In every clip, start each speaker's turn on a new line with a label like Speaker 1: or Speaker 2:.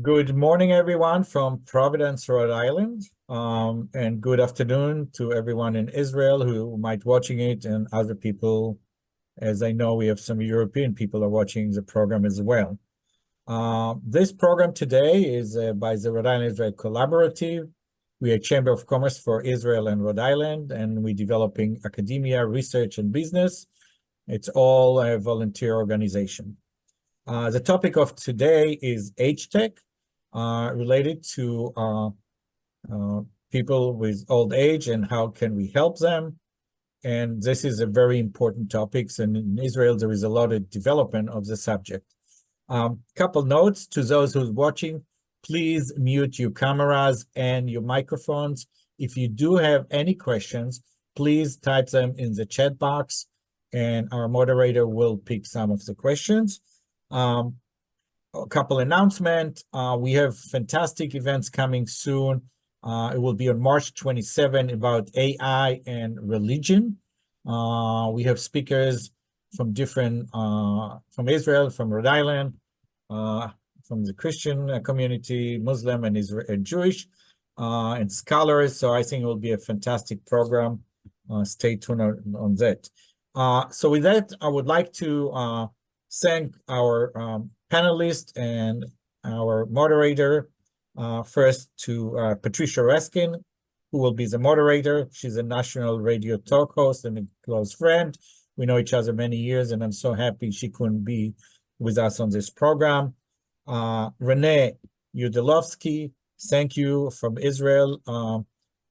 Speaker 1: Good morning, everyone from Providence, Rhode Island, and good afternoon to everyone in Israel who might be watching it, and other people, as I know we have some European people are watching the program as well. This program today is by the Rhode Island Israel Collaborative. We are Chamber of Commerce for Israel and Rhode Island, and we're developing academia, research, and business. It's all a volunteer organization. The topic of today is AgeTech, related to people with old age and how can we help them. And this is a very important topic, and in Israel there is a lot of development of the subject. Couple notes to those who's watching: please mute your cameras and your microphones. If you do have any questions, please type them in the chat box, and our moderator will pick some of the questions. A couple announcements. We have fantastic events coming soon. It will be on March 27 about AI and religion. We have speakers from different, from Israel, from Rhode Island, from the Christian community, Muslim and Jewish, and scholars. So I think it will be a fantastic program. Stay tuned on that. So with that, I would like to thank our panelists and our moderator. First to Patricia Raskin, who will be the moderator. She's a national radio talk host and a close friend. We know each other many years, and I'm so happy she couldn't be with us on this program. Renee Yudelovsky, thank you from Israel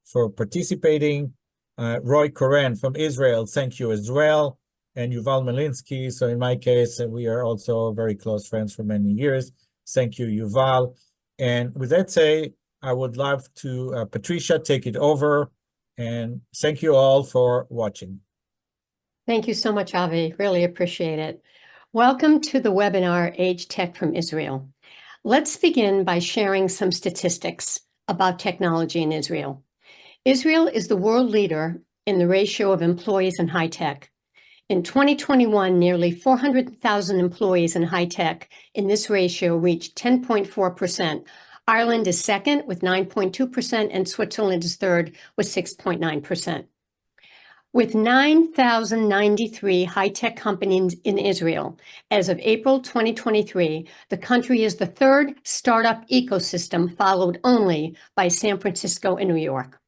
Speaker 1: for participating. Roy Koren from Israel, thank you as well. And Yuval Melinsky. So in my case, we are also very close friends for many years. Thank you, Yuval. And with that say, I would love to, Patricia, take it over. And thank you all for watching.
Speaker 2: Thank you so much, Avi. Really appreciate it. Welcome to the webinar, AgeTech from Israel. Let's begin by sharing some statistics about technology in Israel. Israel is the world leader in the ratio of employees in high tech. In 2021, nearly 400,000 employees in high tech in this ratio reached 10.4%. Ireland is second with 9.2%, and Switzerland is third with 6.9%. With 9,093 high-tech companies in Israel, as of April 2023, the country is the third startup ecosystem, followed only by San Francisco and New York.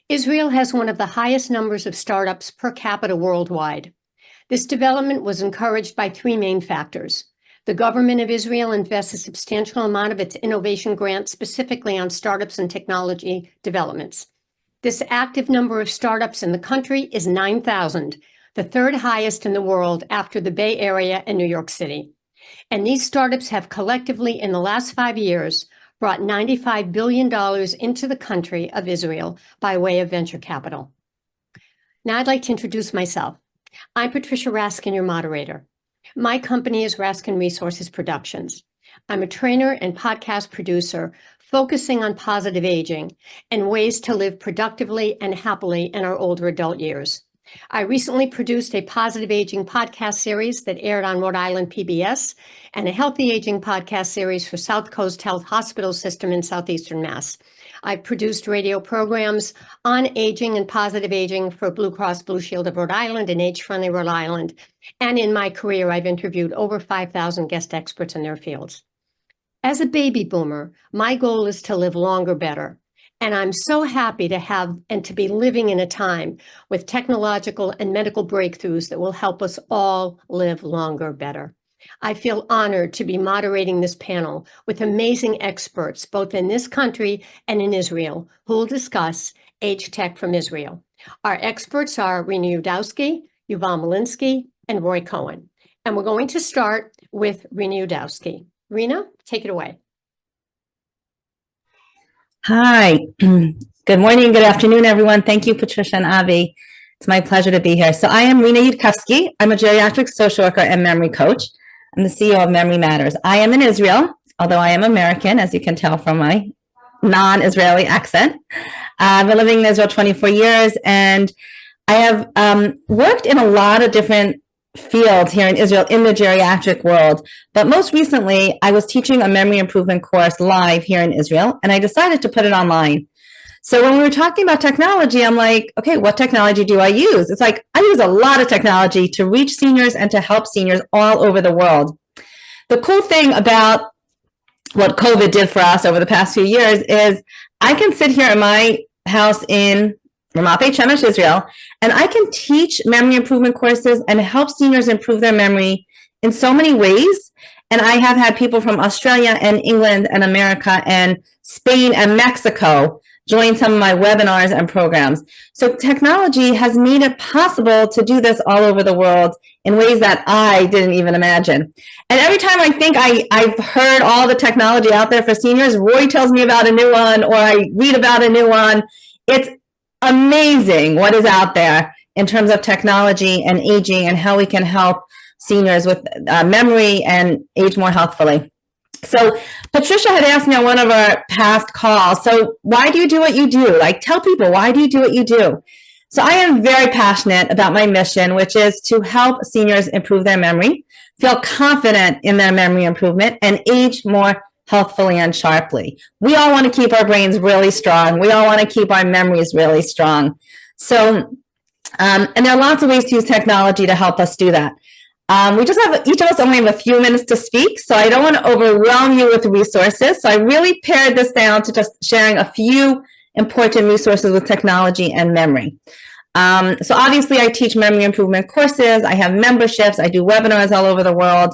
Speaker 2: Israel has one of the highest numbers of startups per capita worldwide. This development was encouraged by three main factors. The government of Israel invests a substantial amount of its innovation grants specifically on startups and technology developments. This active number of startups in the country is 9,000, the third highest in the world after the Bay Area and New York City. And these startups have collectively, in the last 5 years, brought $95 billion into the country of Israel by way of venture capital. Now I'd like to introduce myself. I'm Patricia Raskin, your moderator. My company is Raskin Resources Productions. I'm a trainer and podcast producer focusing on positive aging and ways to live productively and happily in our older adult years. I recently produced a positive aging podcast series that aired on Rhode Island PBS and a healthy aging podcast series for South Coast Health Hospital System in Southeastern Mass. I've produced radio programs on aging and positive aging for Blue Cross Blue Shield of Rhode Island and Age Friendly Rhode Island. And in my career, I've interviewed over 5,000 guest experts in their fields. As a baby boomer, my goal is to live longer better. And I'm so happy to have and to be living in a time with technological and medical breakthroughs that will help us all live longer better. I feel honored to be moderating this panel with amazing experts, both in this country and in Israel, who will discuss AgeTech from Israel. Our experts are Rina Udowski, Yuval Melinsky, and Roy Cohen. And we're going to start with Rina Udowski. Rina, take it away.
Speaker 3: Hi, good morning, good afternoon, everyone. Thank you, Patricia and Avi. It's my pleasure to be here. So I am Rina Udowski. I'm a geriatric social worker and memory coach. I'm the CEO of Memory Matters. I am in Israel, although I am American, as you can tell from my non-Israeli accent. I've been living in Israel 24 years, and I have worked in a lot of different field here in Israel in the geriatric world. But most recently, I was teaching a memory improvement course live here in Israel, and I decided to put it online. So when we were talking about technology, I'm like, okay, what technology do I use? It's like, I use a lot of technology to reach seniors and to help seniors all over the world. The cool thing about what COVID did for us over the past few years is I can sit here in my house in Ramat Beit Shemesh, Israel, and I can teach memory improvement courses and help seniors improve their memory in so many ways. And I have had people from Australia and England and America and Spain and Mexico join some of my webinars and programs. So technology has made it possible to do this all over the world in ways that I didn't even imagine. And every time I think I've heard all the technology out there for seniors, Roy tells me about a new one, or I read about a new one. It's amazing what is out there in terms of technology and aging and how we can help seniors with memory and age more healthfully. So Patricia had asked me on one of our past calls, so why do you do what you do? Like, tell people, why do you do what you do? So I am very passionate about my mission, which is to help seniors improve their memory, feel confident in their memory improvement, and age more healthfully and sharply. We all want to keep our brains really strong. We all want to keep our memories really strong. So, and there are lots of ways to use technology to help us do that. We just have, each of us only have a few minutes to speak, so I don't want to overwhelm you with resources. So I really pared this down to just sharing a few important resources with technology and memory. So obviously I teach memory improvement courses, I have memberships, I do webinars all over the world,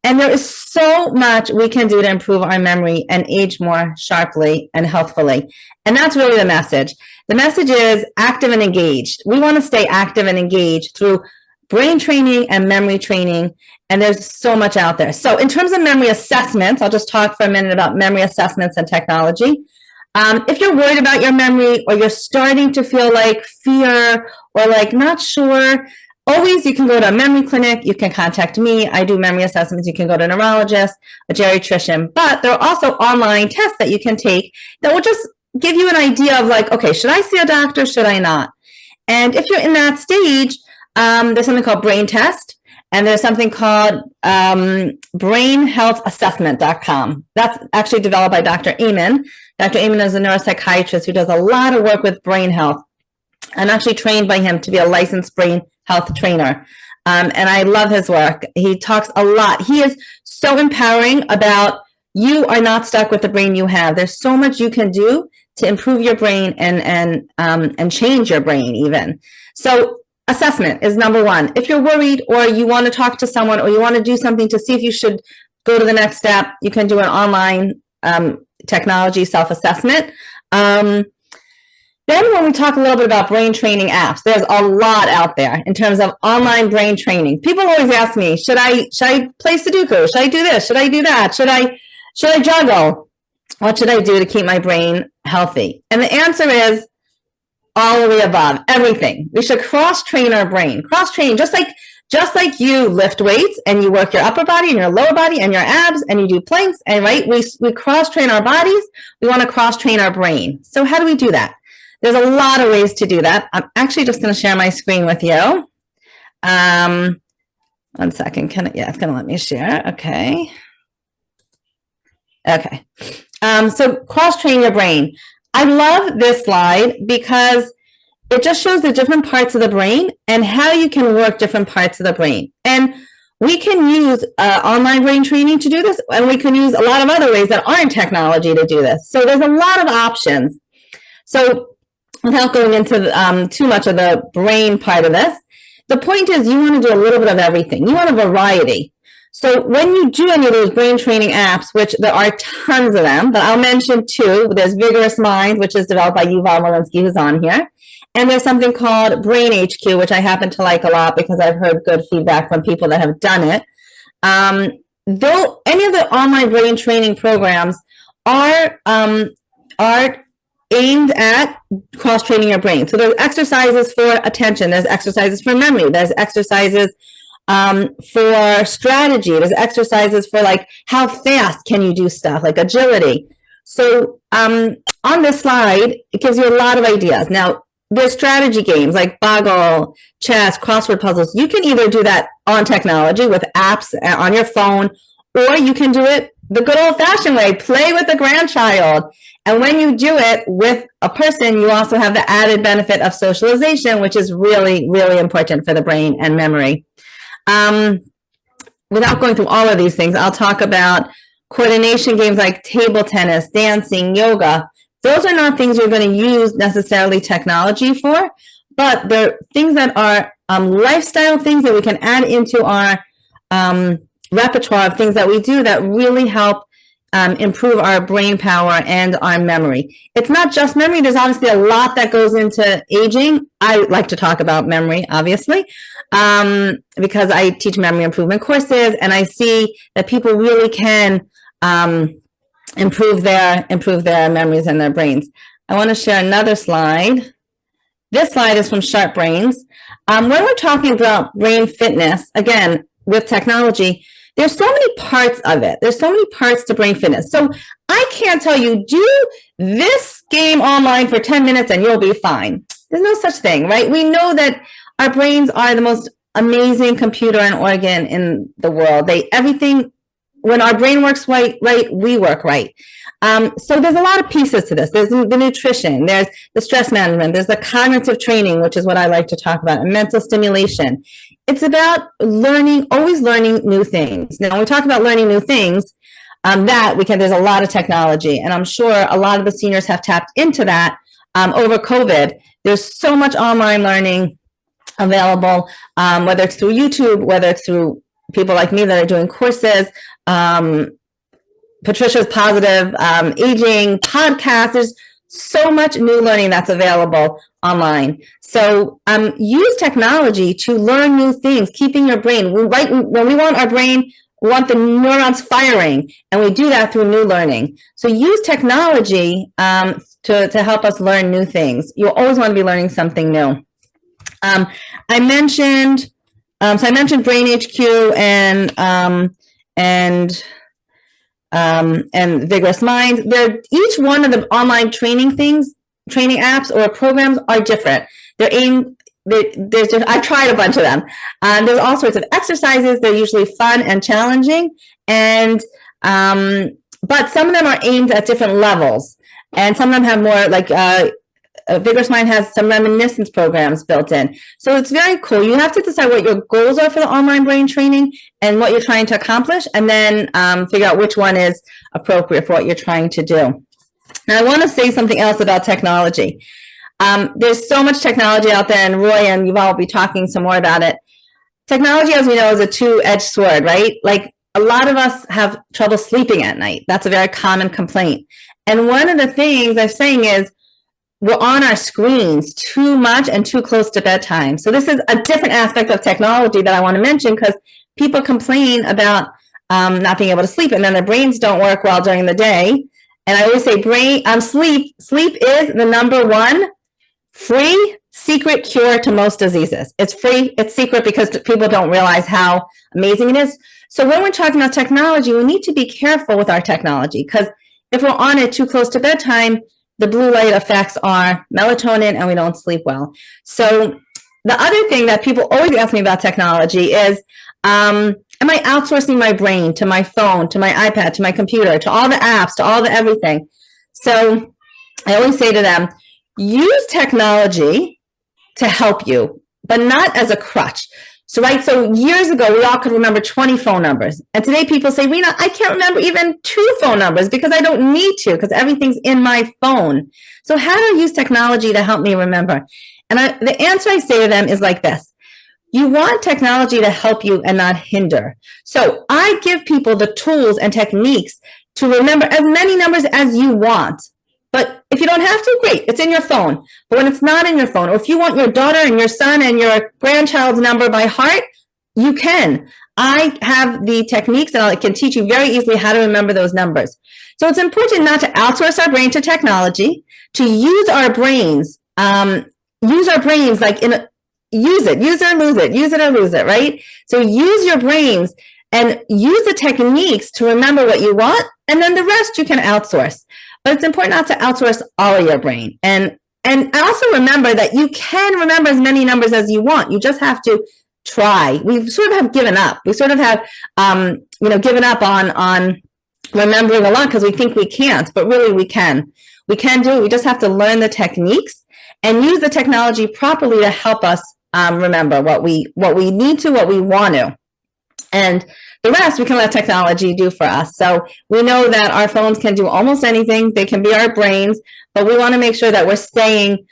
Speaker 3: and there is so much we can do to improve our memory and age more sharply and healthfully. And that's really the message. The message is active and engaged. We want to stay active and engaged through brain training and memory training, and there's so much out there. So in terms of memory assessments, I'll just talk for a minute about memory assessments and technology. If you're worried about your memory, or you're starting to feel like fear or like not sure, always you can go to a memory clinic, you can contact me, I do memory assessments, you can go to a neurologist, a geriatrician, but there are also online tests that you can take that will just give you an idea of like, okay, should I see a doctor, should I not? And if you're in that stage, there's something called brain test, and there's something called brainhealthassessment.com. That's actually developed by Dr. Amen. Dr. Amen is a neuropsychiatrist who does a lot of work with brain health. I'm actually trained by him to be a licensed brain health trainer. And I love his work. He talks a lot. He is so empowering about you are not stuck with the brain you have. There's so much you can do to improve your brain and change your brain even. So assessment is number one. If you're worried or you want to talk to someone or you want to do something to see if you should go to the next step, you can do an online technology self-assessment. Then when we talk a little bit about brain training apps, there's a lot out there in terms of online brain training. People always ask me, should I play Sudoku? Should I do this? Should I do that? Should I juggle? What should I do to keep my brain healthy? And the answer is all of the above, everything. We should cross-train our brain. Cross-train, just like you lift weights and you work your upper body and your lower body and your abs and you do planks, and right, we cross-train our bodies. We want to cross-train our brain. So how do we do that? There's a lot of ways to do that. I'm actually just going to share my screen with you. 1 second. It's going to let me share. Okay. Okay. So cross-train your brain. I love this slide because it just shows the different parts of the brain and how you can work different parts of the brain. And we can use online brain training to do this, and we can use a lot of other ways that aren't technology to do this. So there's a lot of options. So without going into too much of the brain part of this, the point is you want to do a little bit of everything. You want a variety. So when you do any of those brain training apps, which there are tons of them, but I'll mention two. There's Vigorous Mind, which is developed by Yuval Molinsky, who's on here. And there's something called Brain HQ, which I happen to like a lot because I've heard good feedback from people that have done it. Though any of the online brain training programs are aimed at cross-training your brain. So there's exercises for attention, there's exercises for memory, there's exercises for strategy, there's exercises for like how fast can you do stuff, like agility. So on this slide, it gives you a lot of ideas. Now, there's strategy games like Boggle, chess, crossword puzzles. You can either do that on technology with apps on your phone, or you can do it the good old-fashioned way, play with a grandchild. And when you do it with a person, you also have the added benefit of socialization, which is really, really important for the brain and memory. Without going through all of these things, I'll talk about coordination games like table tennis, dancing, yoga. Those are not things you're going to use necessarily technology for, but they're things that are lifestyle things that we can add into our repertoire of things that we do that really help improve our brain power and our memory. It's not just memory. There's obviously a lot that goes into aging. I like to talk about memory, obviously, because I teach memory improvement courses, and I see that people really can improve their memories and their brains. I want to share another slide. This slide is from Sharp Brains. When we're talking about brain fitness, again, with technology, there's so many parts of it. There's so many parts to brain fitness. So I can't tell you, do this game online for 10 minutes and you'll be fine. There's no such thing, right? We know that our brains are the most amazing computer and organ in the world. When our brain works right, we work right. So there's a lot of pieces to this. There's the nutrition, there's the stress management, there's the cognitive training, which is what I like to talk about, and mental stimulation. It's about learning, always learning new things. Now, when we talk about learning new things, there's a lot of technology, and I'm sure a lot of the seniors have tapped into that over COVID. There's so much online learning available, whether it's through YouTube, whether it's through people like me that are doing courses, Patricia's Positive Aging podcast. There's so much new learning that's available online. So use technology to learn new things, keeping your brain, when we want our brain, we want the neurons firing, and we do that through new learning. So use technology to help us learn new things. You always want to be learning something new. I mentioned Brain HQ and Vigorous Minds. Each one of the online training apps or programs are different. I've tried a bunch of them. There's all sorts of exercises. They're usually fun and challenging, but some of them are aimed at different levels, and some of them have more like Vigorous Mind has some reminiscence programs built in. So it's very cool. You have to decide what your goals are for the online brain training and what you're trying to accomplish, and then figure out which one is appropriate for what you're trying to do. Now, I want to say something else about technology. There's so much technology out there, and Roy and Yuval will be talking some more about it. Technology, as we know, is a two-edged sword, right? Like, a lot of us have trouble sleeping at night. That's a very common complaint. And one of the things I'm saying is, we're on our screens too much and too close to bedtime. So this is a different aspect of technology that I want to mention, because people complain about not being able to sleep, and then their brains don't work well during the day. And I always say sleep is the number one free secret cure to most diseases. It's free, it's secret, because people don't realize how amazing it is. So when we're talking about technology, we need to be careful with our technology, because if we're on it too close to bedtime, the blue light affects our melatonin and we don't sleep well. So the other thing that people always ask me about technology is, am I outsourcing my brain to my phone, to my iPad, to my computer, to all the apps, to all the everything? So I always say to them, use technology to help you, but not as a crutch. So years ago, we all could remember 20 phone numbers. And today people say, Rena, I can't remember even 2 phone numbers because I don't need to, because everything's in my phone. So how do I use technology to help me remember? And the answer I say to them is like this. You want technology to help you and not hinder. So I give people the tools and techniques to remember as many numbers as you want. But if you don't have to, great, it's in your phone. But when it's not in your phone, or if you want your daughter and your son and your grandchild's number by heart, you can. I have the techniques, and I can teach you very easily how to remember those numbers. So it's important not to outsource our brain to technology, to use our brains, like use it, use it or lose it, right? So use your brains and use the techniques to remember what you want, and then the rest you can outsource. But it's important not to outsource all of your brain. And And also remember that you can remember as many numbers as you want. You just have to try. We sort of have given up. We sort of have, given up on remembering a lot because we think we can't, but really we can. We can do it. We just have to learn the techniques and use the technology properly to help us remember what we need to, what we want to. And the rest we can let technology do for us. So we know that our phones can do almost anything. They can be our brains, but we want to make sure that we're staying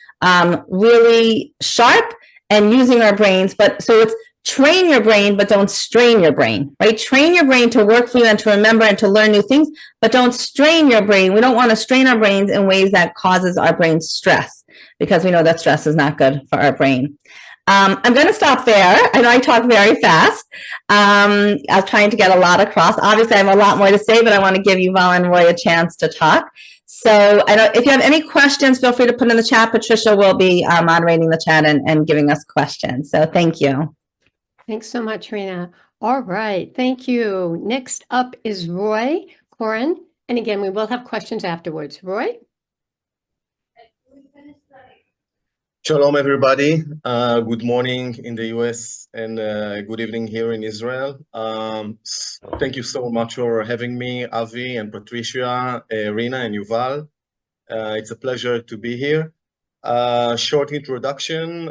Speaker 3: really sharp and using our brains. But so it's train your brain, but don't strain your brain, right? Train your brain to work for you and to remember and to learn new things, but don't strain your brain. We don't want to strain our brains in ways that causes our brain stress, because we know that stress is not good for our brain. I'm going to stop there. I know I talk very fast. I was trying to get a lot across. Obviously, I have a lot more to say, but I want to give Yuval and Roy a chance to talk. So if you have any questions, feel free to put in the chat. Patricia will be moderating the chat and giving us questions. So thank you.
Speaker 2: Thanks so much, Rena. All right, thank you. Next up is Roy Corin. And again, we will have questions afterwards. Roy?
Speaker 4: Shalom, everybody. Good morning in the US and good evening here in Israel. Thank you so much for having me, Avi and Patricia, Rina and Yuval. It's a pleasure to be here. Short introduction.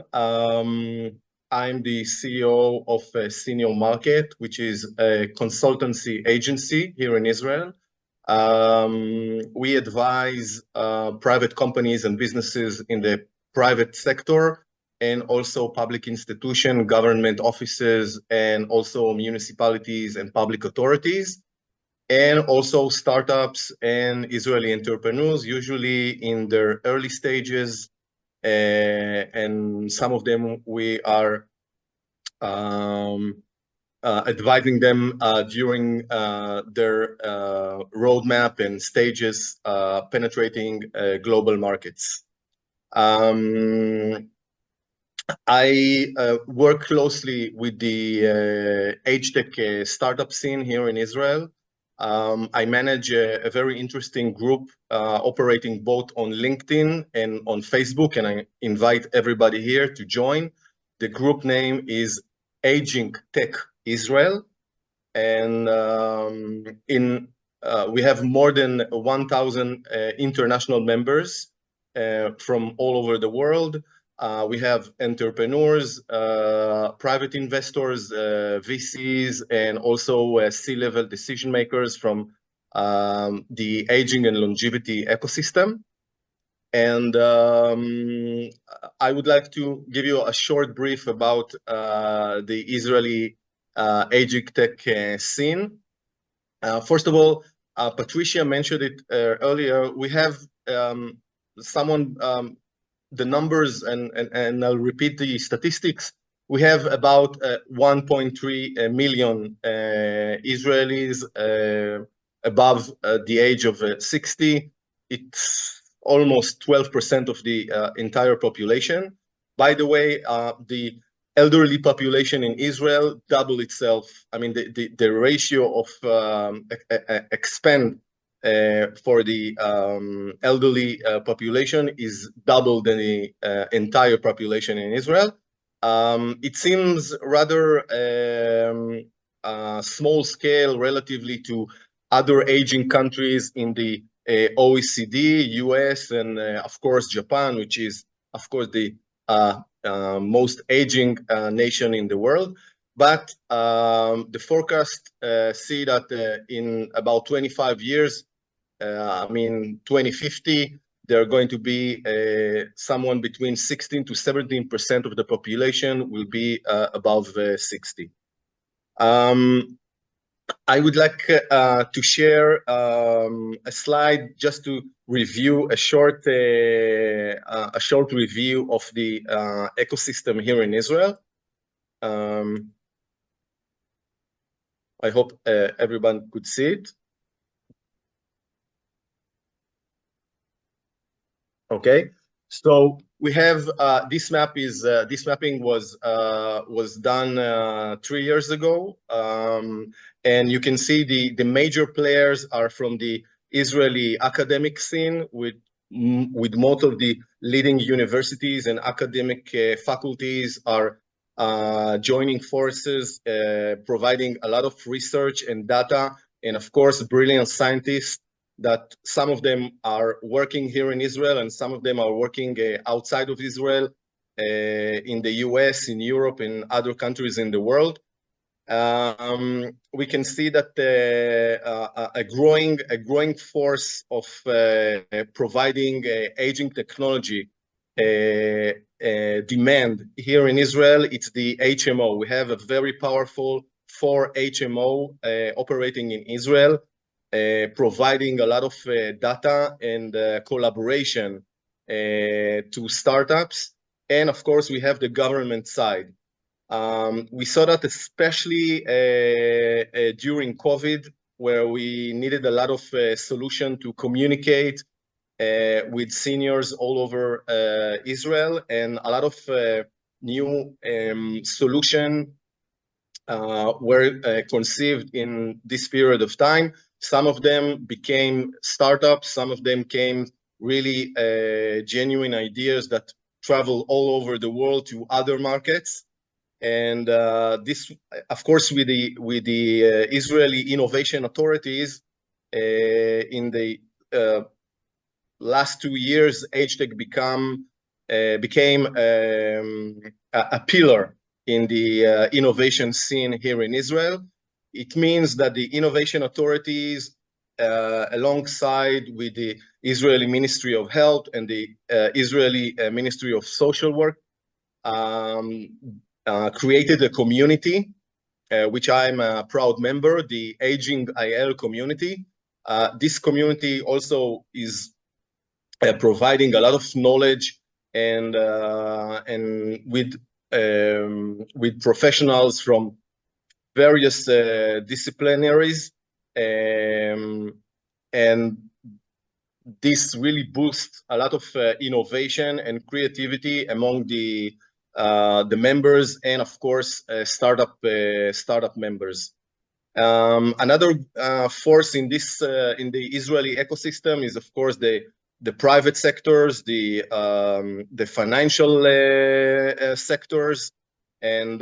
Speaker 4: I'm the CEO of Senior Market, which is a consultancy agency here in Israel. We advise private companies and businesses in the private sector and also public institution, government offices, and also municipalities and public authorities, and also startups and Israeli entrepreneurs, usually in their early stages. And some of them we are advising them during their roadmap and stages penetrating global markets. I work closely with the AgeTech startup scene here in Israel. I manage a very interesting group operating both on LinkedIn and on Facebook, and I invite everybody here to join. The group name is Aging Tech Israel, and we have more than 1,000 international members from all over the world. We have entrepreneurs, private investors, VCs, and also C-level decision makers from the aging and longevity ecosystem. And I would like to give you a short brief about the Israeli AgeTech scene. First of all, Patricia mentioned it earlier. We have the numbers, and I'll repeat the statistics. We have about 1.3 million Israelis above the age of 60. It's almost 12% of the entire population. By the way, the elderly population in Israel double itself. I mean, the ratio of expend for the elderly population is double than the entire population in Israel. It seems rather small scale relatively to other aging countries in the OECD, US, and of course Japan, which is of course the most aging nation in the world. But the forecast see that in about 25 years, I mean 2050, there are going to be someone between 16 to 17% of the population will be above 60. I would like to share a slide just to review a short review of the ecosystem here in Israel. I hope everyone could see it. Okay, so we have this mapping was done 3 years ago, and you can see the major players are from the Israeli academic scene, with with most of the leading universities and academic faculties are joining forces, providing a lot of research and data, and of course, brilliant scientists that some of them are working here in Israel and some of them are working outside of Israel, in the US, in Europe, in other countries in the world. We can see that a growing force of providing aging technology demand here in Israel. It's the HMO. We have a very powerful 4 HMO operating in Israel, providing a lot of data and collaboration to startups. And of course, we have the government side. We saw that especially during COVID, where we needed a lot of solution to communicate with seniors all over Israel, and a lot of new solution were conceived in this period of time. Some of them became startups, some of them came really genuine ideas that travel all over the world to other markets. And this, of course, with the Israeli innovation authorities, in the last 2 years, AgeTech became a pillar in the innovation scene here in Israel. It means that the innovation authorities, alongside with the Israeli Ministry of Health and the Israeli Ministry of Social Work, created a community, which I'm a proud member, the Aging IL community. This community also is providing a lot of knowledge and with professionals from various disciplinaries, and this really boosts a lot of innovation and creativity among the members, and of course startup members. Another force in this in the Israeli ecosystem is of course the private sectors, the financial sectors, and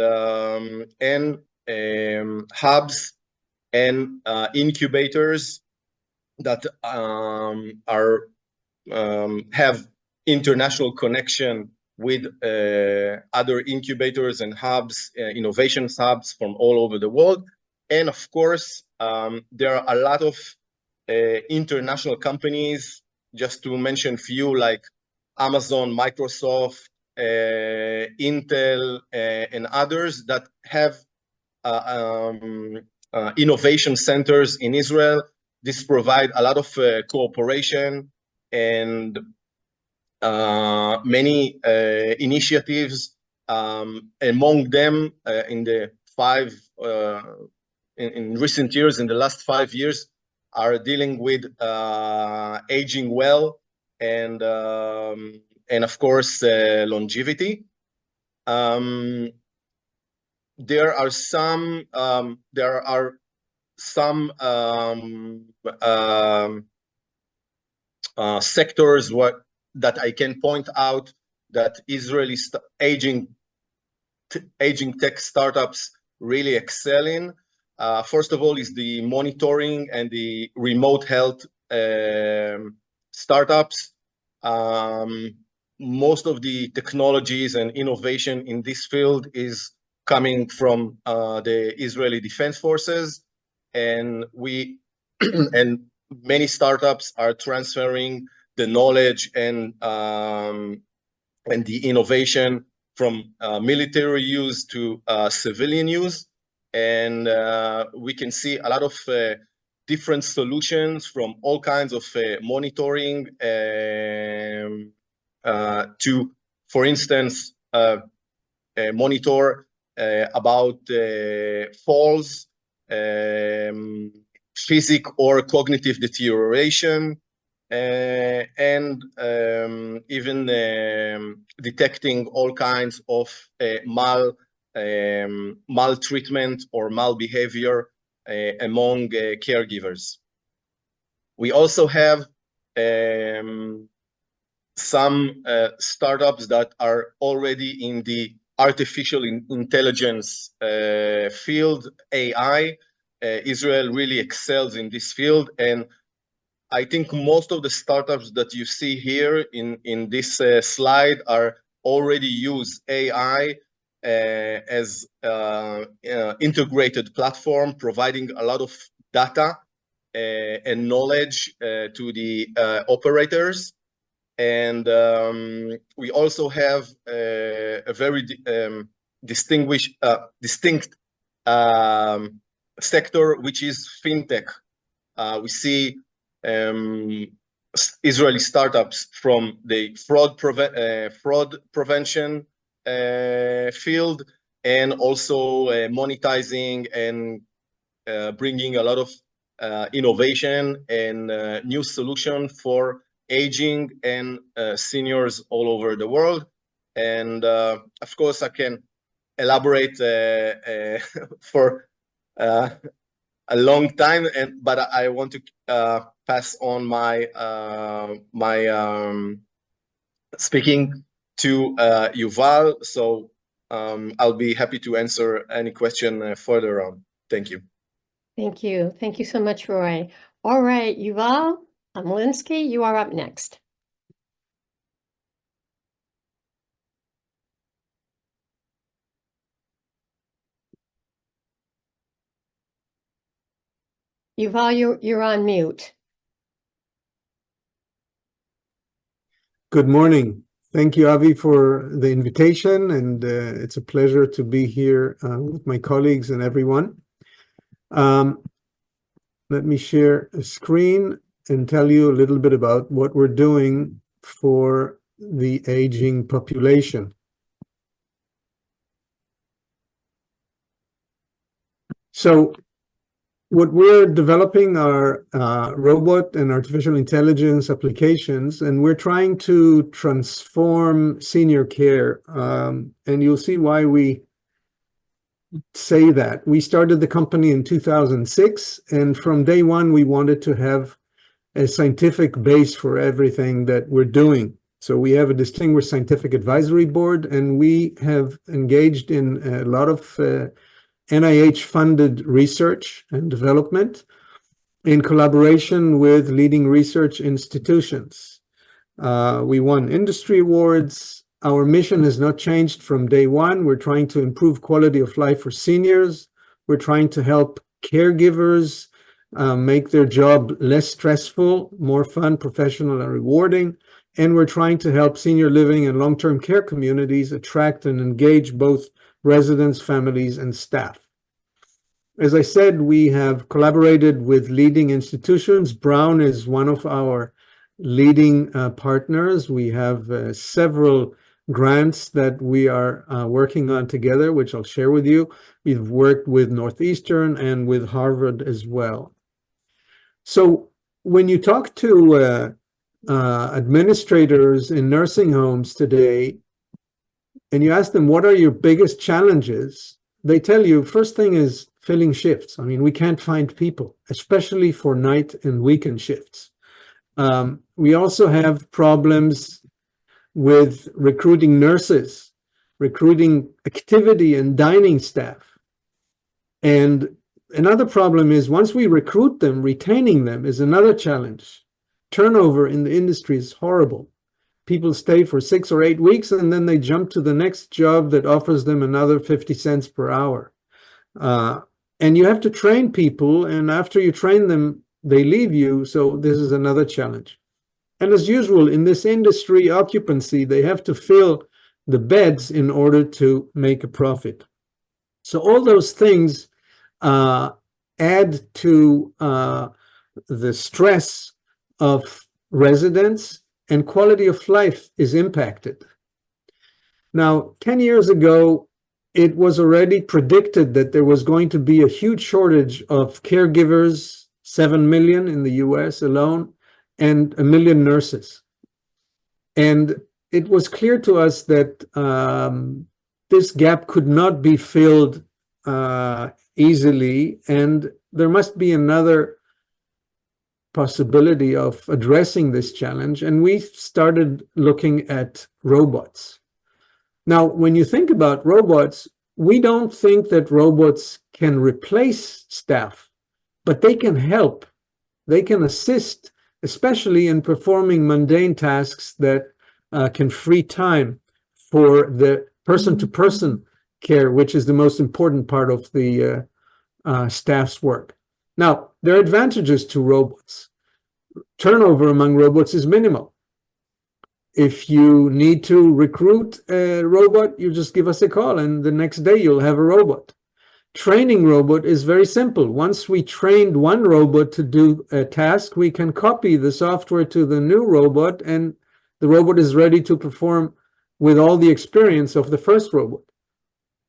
Speaker 4: hubs and incubators that have international connection with other incubators and hubs, innovation hubs from all over the world. And of course, there are a lot of international companies, just to mention few, like Amazon, Microsoft, Intel, and others that have innovation centers in Israel. This provides a lot of cooperation and many initiatives. Among them, in recent years, in the last 5 years, are dealing with aging well and of course longevity. There are some sectors that I can point out that Israeli aging tech startups really excel in. First of all is the monitoring and the remote health startups. Most of the technologies and innovation in this field is coming from the Israeli Defense Forces, and and many startups are transferring the knowledge and the innovation from military use to civilian use. And we can see a lot of different solutions from all kinds of monitoring to, for instance, monitor about falls, physical or cognitive deterioration, and even detecting all kinds of maltreatment or malbehavior among caregivers. We also have some startups that are already in the artificial intelligence field, AI. Israel really excels in this field, and I think most of the startups that you see here in this slide are already use AI as integrated platform, providing a lot of data and knowledge to the operators. And we also have a very distinct sector, which is fintech. We see Israeli startups from the fraud prevention field, and also monetizing and bringing a lot of innovation and new solution for aging and seniors all over the world. And of course, I can elaborate for a long time, but I want to pass on my speaking to Yuval. So I'll be happy to answer any question further on. Thank you.
Speaker 2: Thank you. Thank you so much, Roy. All right, Yuval Amelinsky, you are up next. Yuval, you're on mute.
Speaker 5: Good morning. Thank you, Avi, for the invitation, and it's a pleasure to be here with my colleagues and everyone. Let me share a screen and tell you a little bit about what we're doing for the aging population. So what we're developing are robot and artificial intelligence applications, and we're trying to transform senior care. And you'll see why we say that. We started the company in 2006, and from day one, we wanted to have a scientific base for everything that we're doing. So we have a distinguished scientific advisory board, and we have engaged in a lot of NIH-funded research and development in collaboration with leading research institutions. We won industry awards. Our mission has not changed from day one. We're trying to improve quality of life for seniors. We're trying to help caregivers make their job less stressful, more fun, professional, and rewarding. And we're trying to help senior living and long-term care communities attract and engage both residents, families, and staff. As I said, we have collaborated with leading institutions. Brown is one of our leading partners. We have several grants that we are working on together, which I'll share with you. We've worked with Northeastern and with Harvard as well. So when you talk to administrators in nursing homes today, and you ask them, what are your biggest challenges? They tell you, first thing is filling shifts. I mean, we can't find people, especially for night and weekend shifts. We also have problems with recruiting nurses, recruiting activity and dining staff. And another problem is once we recruit them, retaining them is another challenge. Turnover in the industry is horrible. People stay for 6 or 8 weeks, and then they jump to the next job that offers them another 50 cents per hour. And you have to train people, and after you train them, they leave you. So this is another challenge. And as usual, in this industry, occupancy, they have to fill the beds in order to make a profit. So all those things add to the stress of residents, and quality of life is impacted. Now, 10 years ago, it was already predicted that there was going to be a huge shortage of caregivers, 7 million in the US alone, and 1 million nurses. And it was clear to us that this gap could not be filled easily, and there must be another possibility of addressing this challenge, and we started looking at robots. Now, when you think about robots, we don't think that robots can replace staff, but they can help. They can assist, especially in performing mundane tasks that can free time for the person-to-person care, which is the most important part of the staff's work. Now, there are advantages to robots. Turnover among robots is minimal. If you need to recruit a robot, you just give us a call, and the next day you'll have a robot. Training robot is very simple. Once we trained one robot to do a task, we can copy the software to the new robot, and the robot is ready to perform with all the experience of the first robot.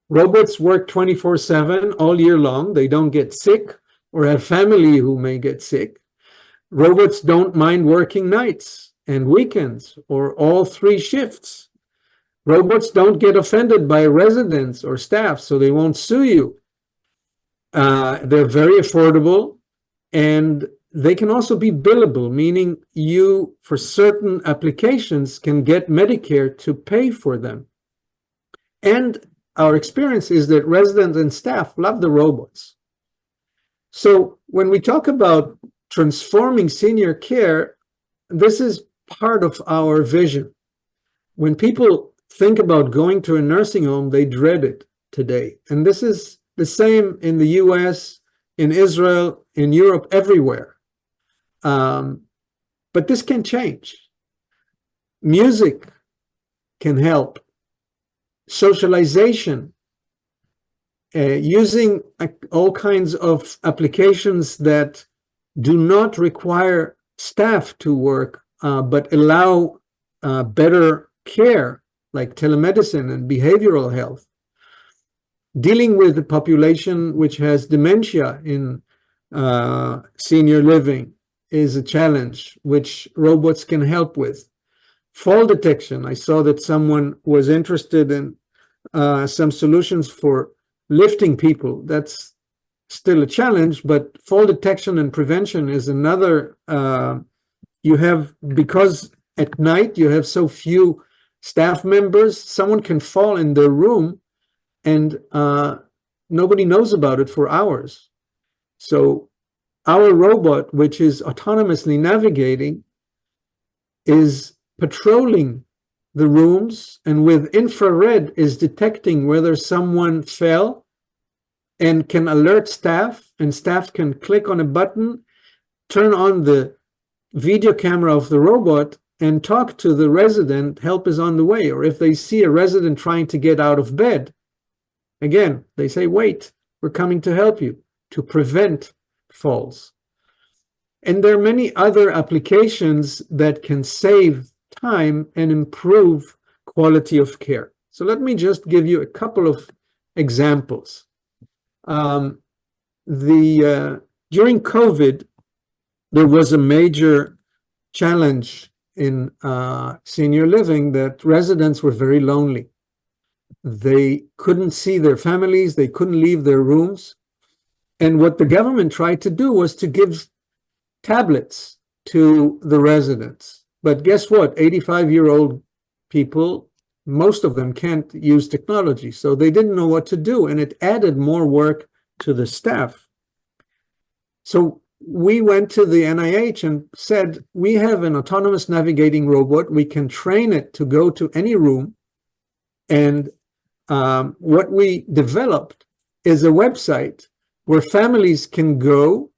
Speaker 5: Robots work 24/7 all year long. They don't get sick or have family who may get sick. Robots don't mind working nights and weekends or all 3 shifts. Robots don't get offended by residents or staff, so they won't sue you. They're very affordable, and they can also be billable, meaning you, for certain applications, can get Medicare to pay for them. And our experience is that residents and staff love the robots. So when we talk about transforming senior care, this is part of our vision. When people think about going to a nursing home, they dread it today. And this is the same in the US, in Israel, in Europe, everywhere. But this can change. Music can help. Socialization, using all kinds of applications that do not require staff to work, but allow better care, like telemedicine and behavioral health. Dealing with the population which has dementia in senior living is a challenge which robots can help with. Fall detection, I saw that someone was interested in some solutions for lifting people. That's still a challenge, but fall detection and prevention is another. Because at night you have so few staff members, someone can fall in their room and nobody knows about it for hours. So our robot, which is autonomously navigating, is patrolling the rooms, and with infrared is detecting whether someone fell and can alert staff, and staff can click on a button, turn on the video camera of the robot, and talk to the resident, help is on the way. Or if they see a resident trying to get out of bed, again, they say, wait, we're coming to help you, to prevent falls. And there are many other applications that can save time and improve quality of care. So let me just give you a couple of examples. During COVID, there was a major challenge in senior living that residents were very lonely. They couldn't see their families, they couldn't leave their rooms. And what the government tried to do was to give tablets to the residents. But guess what? 85-year-old people, most of them can't use technology, so they didn't know what to do, and it added more work to the staff. So we went to the NIH and said, we have an autonomous navigating robot. We can train it to go to any room. And what we developed is a website where families can go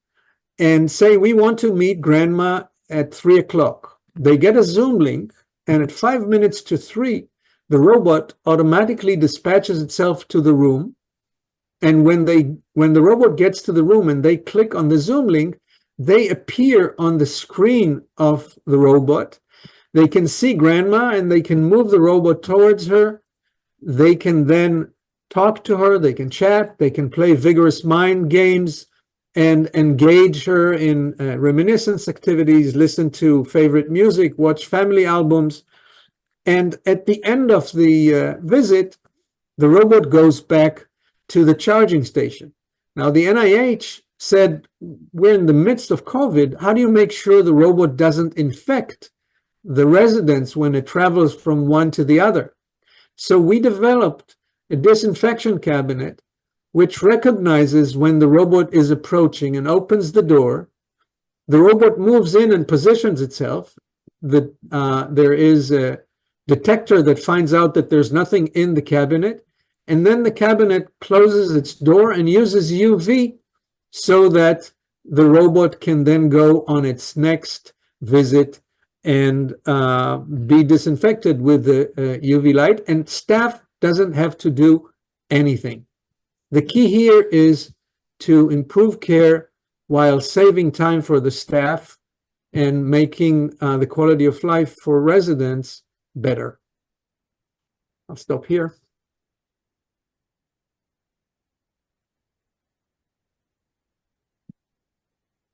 Speaker 5: and say, we want to meet grandma at 3 o'clock. They get a Zoom link, and at 5 minutes to 3, the robot automatically dispatches itself to the room. And when the robot gets to the room and they click on the Zoom link, they appear on the screen of the robot. They can see grandma and they can move the robot towards her. They can then talk to her, they can chat, they can play vigorous mind games and engage her in reminiscence activities, listen to favorite music, watch family albums. And at the end of the visit, the robot goes back to the charging station. Now, the NIH said, we're in the midst of COVID. How do you make sure the robot doesn't infect the residents when it travels from one to the other? So we developed a disinfection cabinet which recognizes when the robot is approaching and opens the door. The robot moves in and positions itself. There is a detector that finds out that there's nothing in the cabinet, and then the cabinet closes its door and uses UV so that the robot can then go on its next visit and be disinfected with the UV light, and staff doesn't have to do anything. The key here is to improve care while saving time for the staff and making the quality of life for residents better. I'll stop here.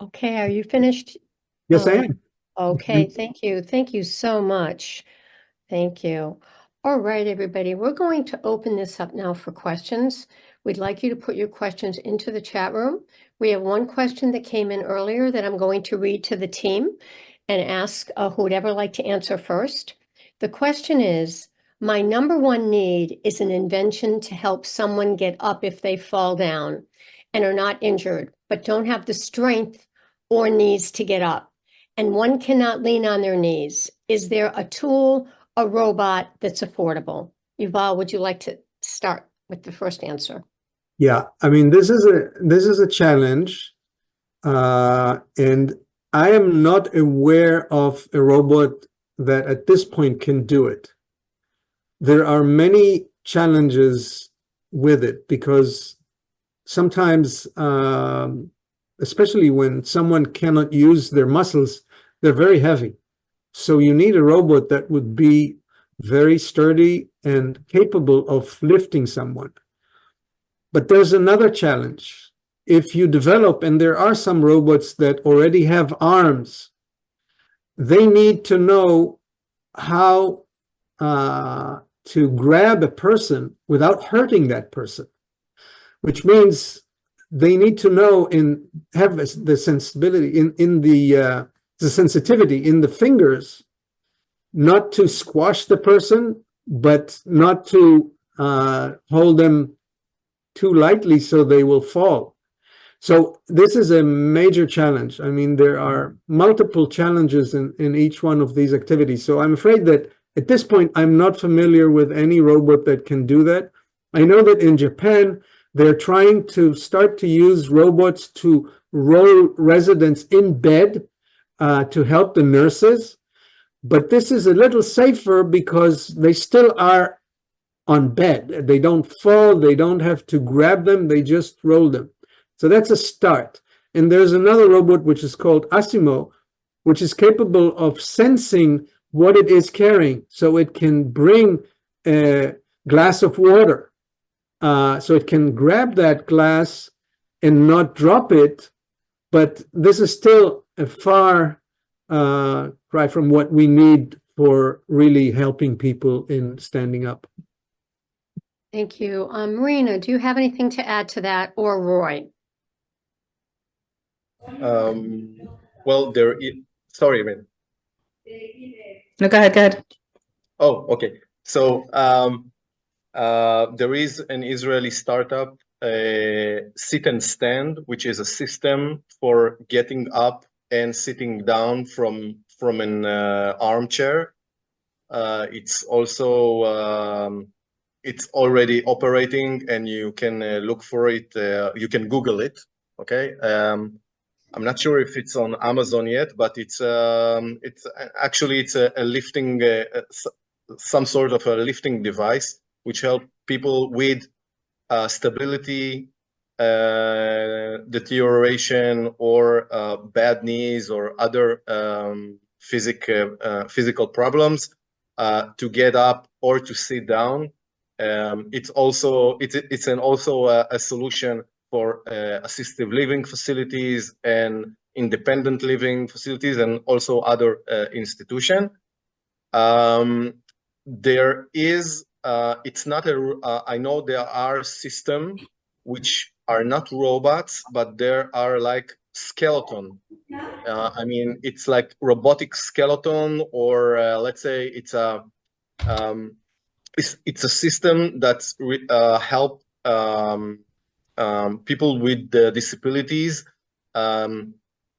Speaker 2: Okay, are you finished?
Speaker 5: Yes, I am.
Speaker 2: Okay, thank you. Thank you so much. Thank you. All right, everybody, we're going to open this up now for questions. We'd like you to put your questions into the chat room. We have one question that came in earlier that I'm going to read to the team and ask who would ever like to answer first. The question is, my number one need is an invention to help someone get up if they fall down and are not injured, but don't have the strength or knees to get up. And one cannot lean on their knees. Is there a tool, a robot that's affordable? Yuval, would you like to start with the first answer?
Speaker 5: Yeah, I mean, this is a challenge, and I am not aware of a robot that at this point can do it. There are many challenges with it because sometimes, especially when someone cannot use their muscles, they're very heavy. So you need a robot that would be very sturdy and capable of lifting someone. But there's another challenge. If you develop, and there are some robots that already have arms, they need to know how to grab a person without hurting that person, which means they need to know and have the sensibility in the sensitivity in the fingers, not to squash the person, but not to hold them too lightly so they will fall. So this is a major challenge. I mean, there are multiple challenges in each one of these activities. So I'm afraid that at this point, I'm not familiar with any robot that can do that. I know that in Japan, they're trying to start to use robots to roll residents in bed to help the nurses. But this is a little safer because they still are on bed. They don't fall, they don't have to grab them, they just roll them. So that's a start. And there's another robot which is called Asimo, which is capable of sensing what it is carrying. So it can bring a glass of water. So it can grab that glass and not drop it. But this is still a far cry from what we need for really helping people in standing up.
Speaker 2: Thank you. Marina, do you have anything to add to that, or Roy?
Speaker 4: Well, sorry, man.
Speaker 3: No, go ahead, go ahead.
Speaker 4: Oh, okay. So there is an Israeli startup, Sit and Stand, which is a system for getting up and sitting down from an armchair. It's also it's already operating, and you can look for it. You can Google it. Okay. I'm not sure if it's on Amazon yet, but it's actually a lifting, some sort of a lifting device which help people with stability, deterioration, or bad knees or other physical problems to get up or to sit down. It's also a solution for assistive living facilities and independent living facilities, and also other institutions. There is, it's not a, I know there are systems which are not robots, but there are like skeleton. I mean, it's like robotic skeleton, or let's say it's a it's a system that's help people with disabilities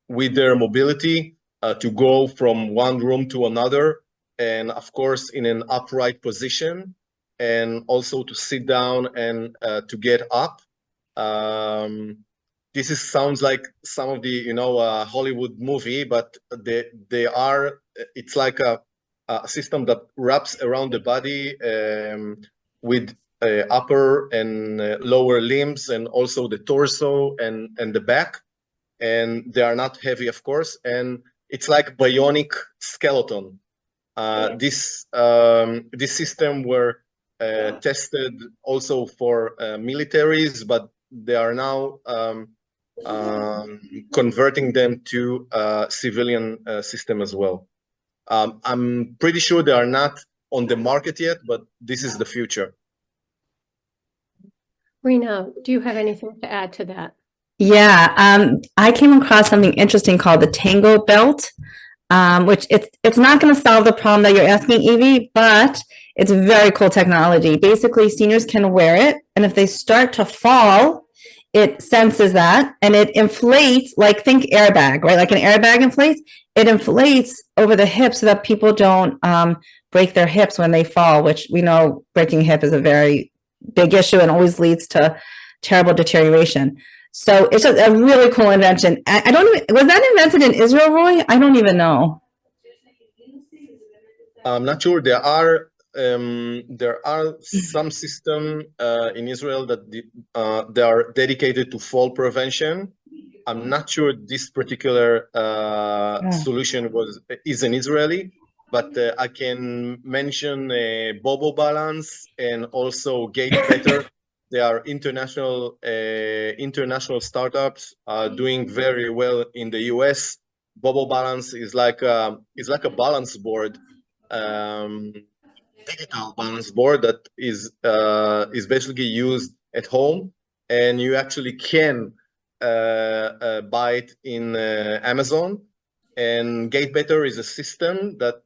Speaker 4: with their mobility to go from one room to another, and of course in an upright position, and also to sit down and to get up. This sounds like some of the Hollywood movie, but they are. It's like a system that wraps around the body with upper and lower limbs, and also the torso and the back. And they are not heavy, of course. And it's like bionic skeleton. This system were tested also for militaries, but they are now converting them to civilian system as well. I'm pretty sure they are not on the market yet, but this is the future.
Speaker 2: Rena, do you have anything to add to that?
Speaker 3: Yeah, I came across something interesting called the Tango Belt, which it's not going to solve the problem that you're asking, Evie, but it's very cool technology. Basically, seniors can wear it, and if they start to fall, it senses that, and it inflates, like think airbag, right? Like an airbag inflates, it inflates over the hips so that people don't break their hips when they fall, which we know breaking hip is a very big issue and always leads to terrible deterioration. So it's a really cool invention. I don't even, was that invented in Israel, Roy? I don't even know.
Speaker 4: I'm not sure. There are some system in Israel that they are dedicated to fall prevention. I'm not sure this particular solution is an Israeli, but I can mention Bobo Balance and also Gate Better. They are international startups doing very well in the US. Bobo Balance is like a balance board, digital balance board that is basically used at home, and you actually can buy it in Amazon. And Gate Better is a system that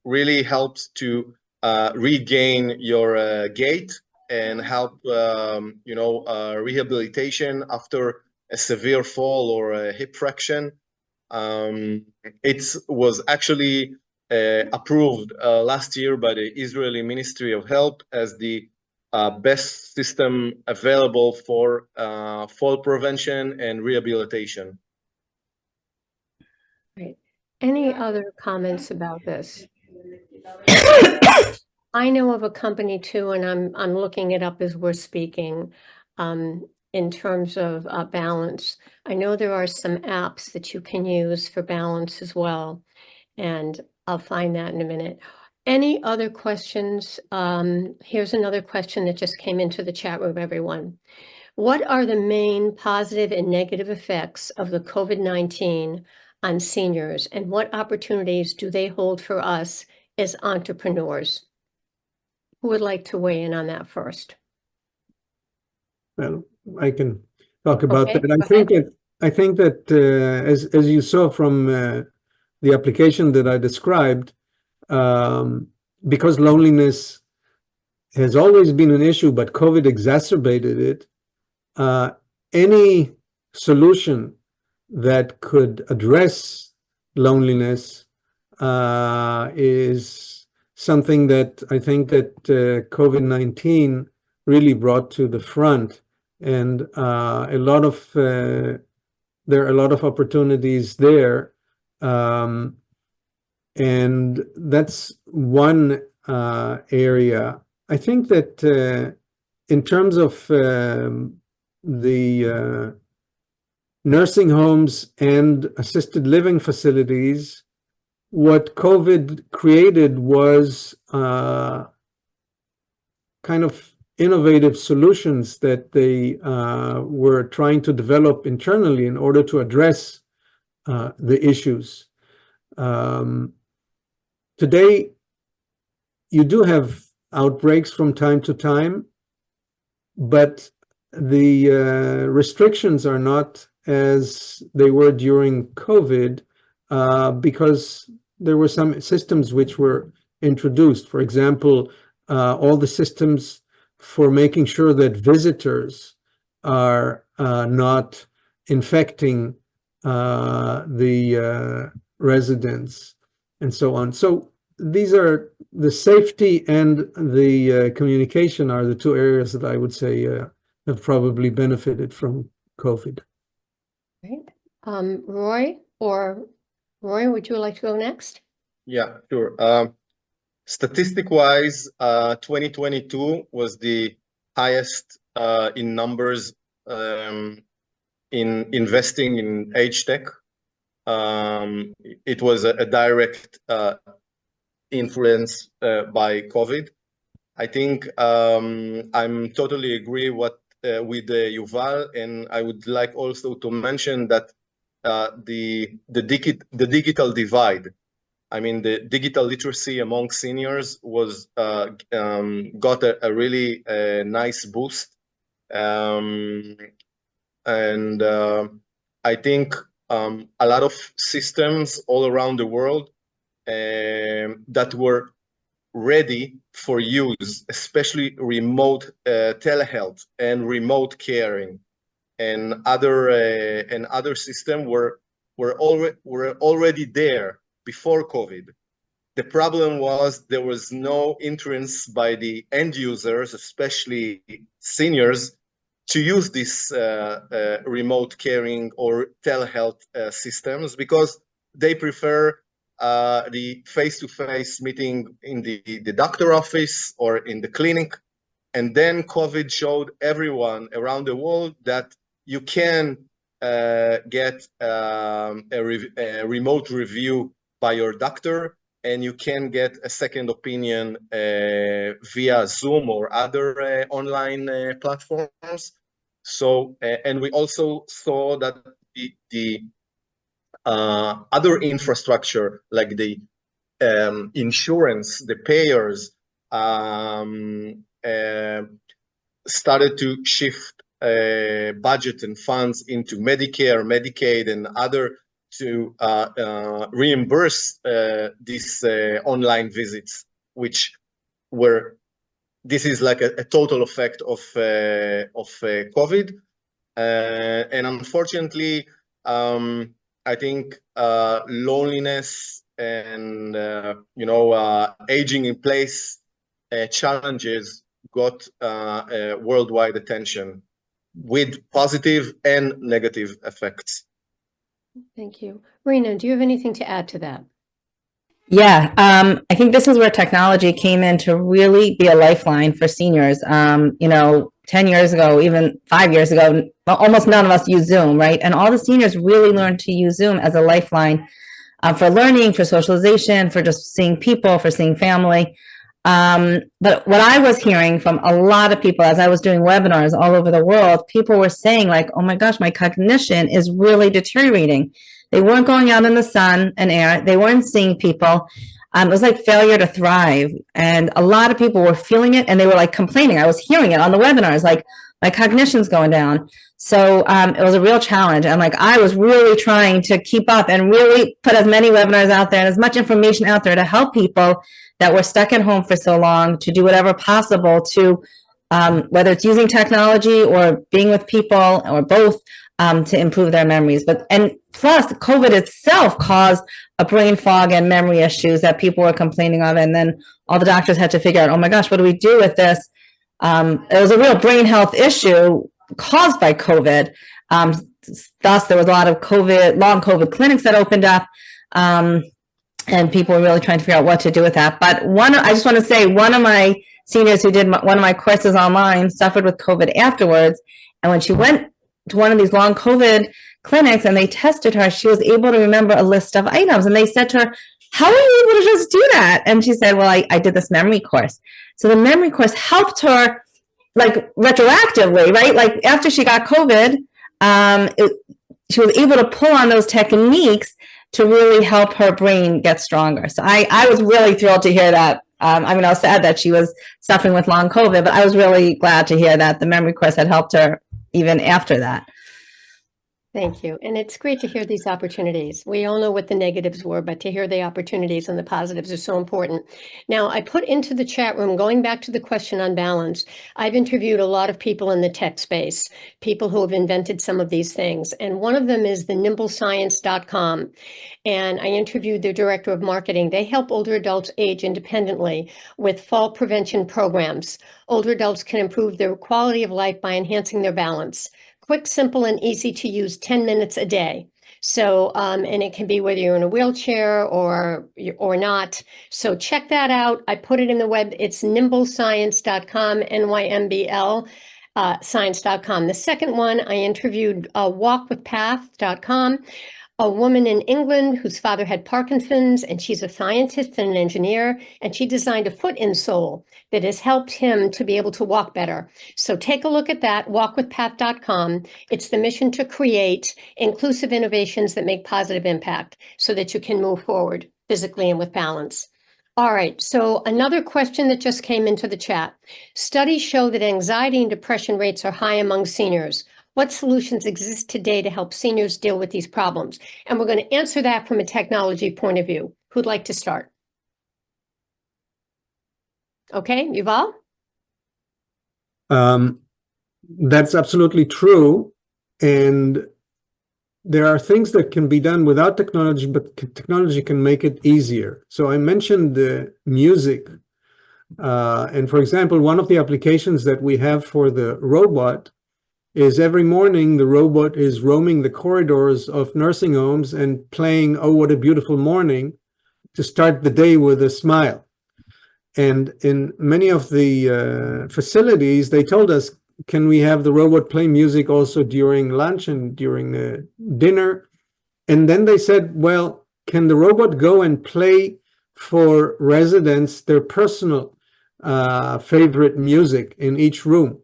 Speaker 4: really helps to regain your gait and help rehabilitation after a severe fall or a hip fracture. It was actually approved last year by the Israeli Ministry of Health as the best system available for fall prevention and rehabilitation.
Speaker 2: Right. Any other comments about this? I know of a company too, and I'm looking it up as we're speaking, in terms of balance. I know there are some apps that you can use for balance as well, and I'll find that in a minute. Any other questions? Here's another question that just came into the chat room, everyone. What are the main positive and negative effects of the COVID-19 on seniors, and what opportunities do they hold for us as entrepreneurs? Who would like to weigh in on that first?
Speaker 5: Well, I can talk about
Speaker 2: Okay,
Speaker 5: that. I think that as you saw from the application that I described, because loneliness has always been an issue, but COVID exacerbated it. Any solution that could address loneliness is something that I think that COVID-19 really brought to the front, and there are a lot of opportunities there, and that's one area. I think that in terms of the nursing homes and assisted living facilities, what COVID created was kind of innovative solutions that they were trying to develop internally in order to address the issues. Today, you do have outbreaks from time to time, but the restrictions are not as they were during COVID because there were some systems which were introduced. For example, all the systems for making sure that visitors are not infecting the residents and so on. So these are the safety and the communication are the two areas that I would say have probably benefited from COVID.
Speaker 2: Right. Roy, would you like to go next?
Speaker 4: Yeah, sure. Statistic-wise, 2022 was the highest in numbers in investing in age tech. It was a direct influence by COVID. I think I'm totally agree with Yuval, and I would like also to mention that the digital divide. I mean, the digital literacy among seniors was got a really nice boost, and I think a lot of systems all around the world that were ready for use, especially remote telehealth and remote caring, and other systems were already there before COVID. The problem was there was no interest by the end users, especially seniors, to use this remote caring or telehealth systems because they prefer the face-to-face meeting in the doctor office or in the clinic. And then COVID showed everyone around the world that you can get a remote review by your doctor, and you can get a second opinion via Zoom or other online platforms. So, and we also saw that the other infrastructure, like the insurance, the payers, started to shift budget and funds into Medicare, Medicaid, and other to reimburse these online visits, which were, this is like a total effect of COVID. And unfortunately, I think loneliness and, aging in place challenges got worldwide attention with positive and negative effects.
Speaker 2: Thank you. Rena, do you have anything to add to that?
Speaker 3: Yeah, I think this is where technology came in to really be a lifeline for seniors. 10 years ago, even 5 years ago, almost none of us use Zoom, right? And all the seniors really learned to use Zoom as a lifeline for learning, for socialization, for just seeing people, for seeing family. But what I was hearing from a lot of people as I was doing webinars all over the world, people were saying like, oh my gosh, my cognition is really deteriorating. They weren't going out in the sun and air. They weren't seeing people. It was like failure to thrive. And a lot of people were feeling it and they were like complaining. I was hearing it on the webinars, like my cognition's going down. So it was a real challenge. And like I was really trying to keep up and really put as many webinars out there and as much information out there to help people that were stuck at home for so long to do whatever possible to, whether it's using technology or being with people or both, to improve their memories. And plus COVID itself caused a brain fog and memory issues that people were complaining of. And then all the doctors had to figure out, oh my gosh, what do we do with this? It was a real brain health issue caused by COVID. Thus, there was a lot of long COVID clinics that opened up. And people were really trying to figure out what to do with that. But I just want to say, one of my seniors who did one of my courses online suffered with COVID afterwards. And when she went to one of these long COVID clinics and they tested her, she was able to remember a list of items. And they said to her, how are you able to just do that? And she said, well, I did this memory course. So the memory course helped her like retroactively, right? Like after she got COVID, she was able to pull on those techniques to really help her brain get stronger. So I was really thrilled to hear that I mean, I was sad that she was suffering with long COVID, but I was really glad to hear that the memory course had helped her even after that.
Speaker 2: Thank you. And it's great to hear these opportunities. We all know what the negatives were, but to hear the opportunities and the positives are so important. Now, I put into the chat room, going back to the question on balance, I've interviewed a lot of people in the tech space, people who have invented some of these things. And one of them is the nimblescience.com. And I interviewed their director of marketing. They help older adults age independently with fall prevention programs. Older adults can improve their quality of life by enhancing their balance. Quick, simple, and easy to use, 10 minutes a day. So, and it can be whether you're in a wheelchair or not. So check that out. I put it in the web. It's nimblescience.com, NYMBL. Science.com. The second one, I interviewed walkwithpath.com, a woman in England whose father had Parkinson's, and she's a scientist and an engineer, and she designed a foot insole that has helped him to be able to walk better. So take a look at that, walkwithpath.com. It's the mission to create inclusive innovations that make positive impact so that you can move forward physically and with balance. All right, so another question that just came into the chat. Studies show that anxiety and depression rates are high among seniors. What solutions exist today to help seniors deal with these problems? And we're going to answer that from a technology point of view. Who'd like to start? Okay, Yuval?
Speaker 5: That's absolutely true. And there are things that can be done without technology, but technology can make it easier. So I mentioned the music. And for example, one of the applications that we have for the robot is every morning the robot is roaming the corridors of nursing homes and playing "Oh, What a Beautiful Morning" to start the day with a smile. And in many of the facilities, they told us, can we have the robot play music also during lunch and during dinner? And then they said, well, can the robot go and play for residents their personal favorite music in each room?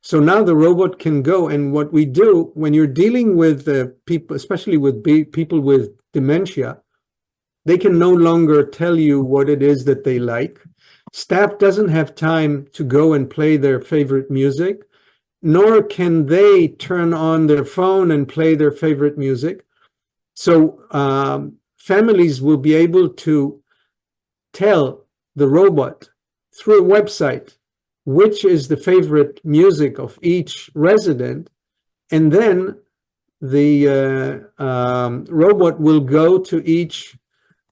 Speaker 5: So now the robot can go, and what we do when you're dealing with people, especially with people with dementia, they can no longer tell you what it is that they like. Staff doesn't have time to go and play their favorite music, nor can they turn on their phone and play their favorite music. So families will be able to tell the robot through a website which is the favorite music of each resident, and then the robot will go to each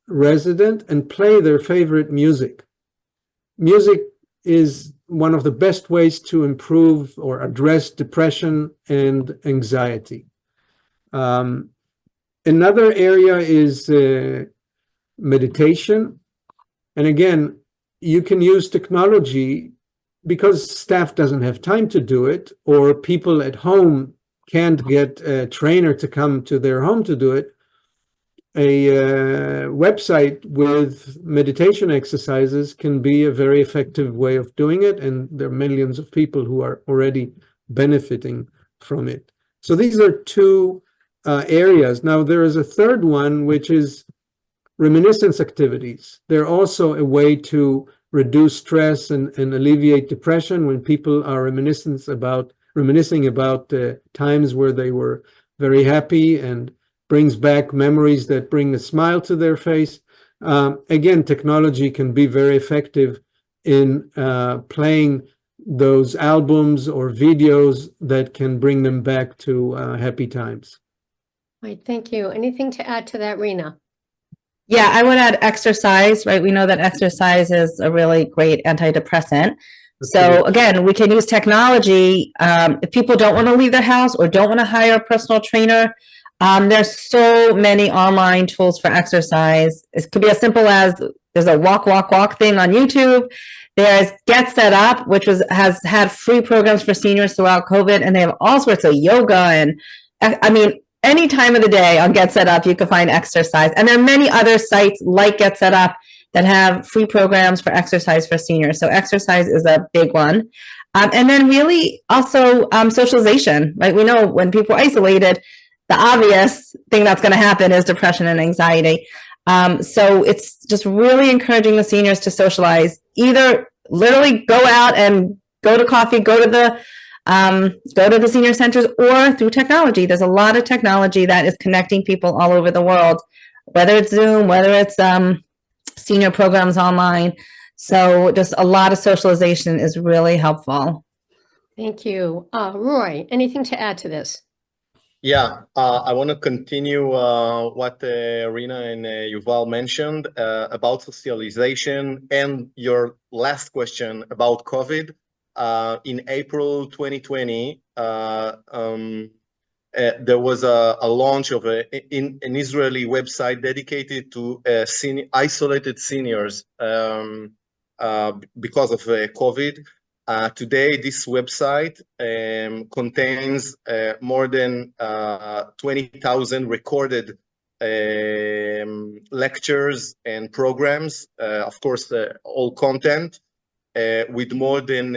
Speaker 5: resident and play their favorite music. Music is one of the best ways to improve or address depression and anxiety. Another area is meditation. And again, you can use technology because staff doesn't have time to do it, or people at home can't get a trainer to come to their home to do it. A website with meditation exercises can be a very effective way of doing it, and there are millions of people who are already benefiting from it. So these are two areas. Now there is a third one, which is reminiscence activities. They're also a way to reduce stress and alleviate depression when people are reminiscing about times where they were very happy, and brings back memories that bring a smile to their face. Again, technology can be very effective in playing those albums or videos that can bring them back to happy times.
Speaker 2: Right, thank you. Anything to add to that, Rena?
Speaker 3: Yeah, I would add exercise, right? We know that exercise is a really great antidepressant. So again, we can use technology. If people don't want to leave their house or don't want to hire a personal trainer, there's so many online tools for exercise. It could be as simple as there's a walk thing on YouTube. There's Get Set Up, which has had free programs for seniors throughout COVID, and they have all sorts of yoga. And I mean, any time of the day on Get Set Up, you can find exercise. And there are many other sites like Get Set Up that have free programs for exercise for seniors. So exercise is a big one. And then really also socialization, right? We know when people are isolated, the obvious thing that's going to happen is depression and anxiety. So it's just really encouraging the seniors to socialize, either literally go out and go to coffee, go to the senior centers, or through technology. There's a lot of technology that is connecting people all over the world, whether it's Zoom, whether it's senior programs online. So just a lot of socialization is really helpful.
Speaker 2: Thank you. Roy, anything to add to this?
Speaker 4: Yeah, I want to continue what Rina and Yuval mentioned about socialization and your last question about COVID. In April 2020, there was a launch of an Israeli website dedicated to isolated seniors because of COVID. Today, this website contains more than 20,000 recorded lectures and programs, of course, all content, with more than